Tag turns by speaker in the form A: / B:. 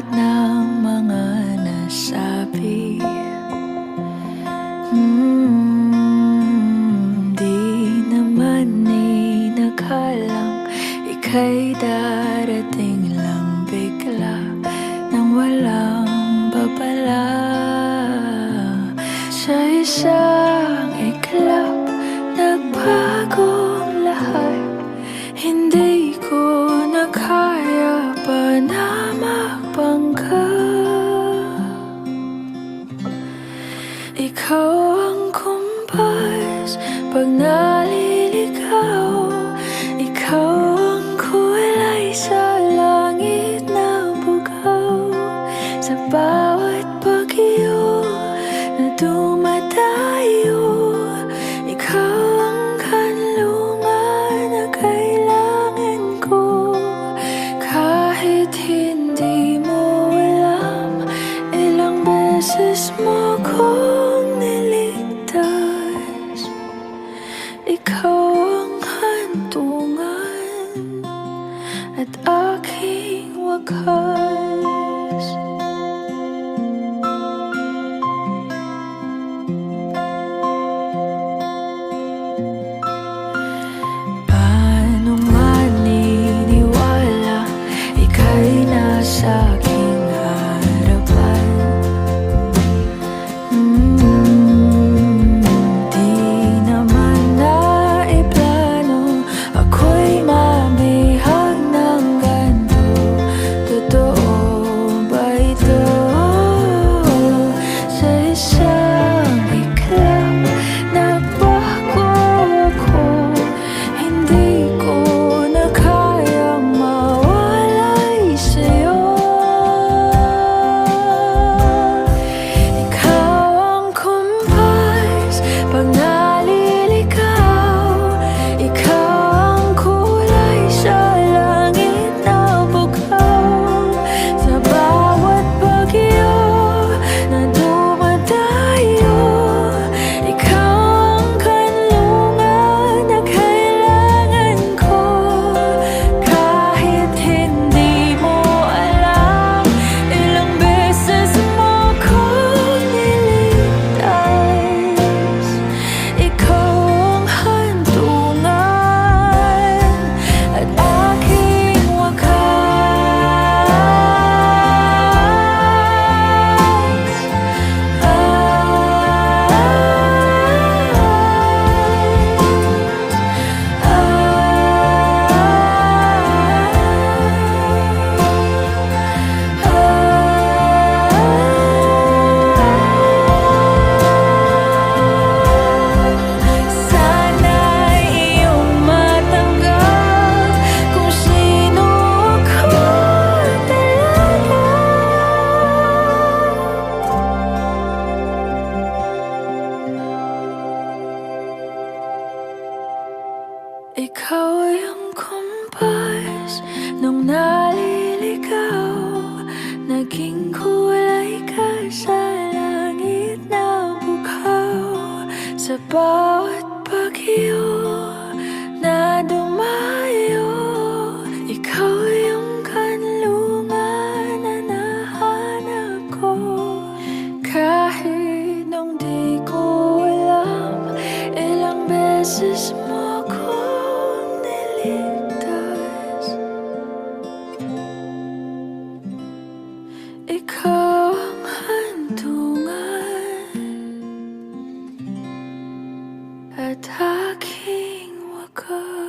A: lahat ng mga nasabi. Di naman inakalang ika'y darating lang bigla nang walang babala. Sa isang iglap, nagbagong lahat. Hindi ko na kaya pa na magpangga. Ikaw ang kumpas pag naliligaw. Ikaw ang kulay sa langit na bugaw. Sa bawat bagyo na dumadayo, ikaw ang kanlungan na kailangan ko. Kahit hindi mo alam, ilang beses mo kong niligtas. Ikaw ang hantungan at aking wakas. Paano maniniwala ika'y nasa aking harapan? Di naman naiplano ako'y mamihag ng ganito. Totoo ba ito? Sa isang iglap, nagbago ako. Hindi ko na kayang mawalay sa'yo. Ikaw ang kumpas pag naliligaw. Ikaw ang kulay sa langit na bugaw. Sa bawat bagyo na dumadayo, ikaw ang kanlungan na kailangan ko. Kahit hindi mo alam, ilang beses mo kong niligtas. Ikaw ang hantungan at aking sana'y iyong matanggap kung sino ako talaga. Ikaw ang kumpas nung naliligaw. Naging kulay ka sa langit na bugaw. Sa bawat bagyo na dumayo, ikaw yung kanlungan na nahanap ko. Kahit nung di ko alam, ilang beses mo kong niligtas. Ikaw ang hantungan at aking wakas.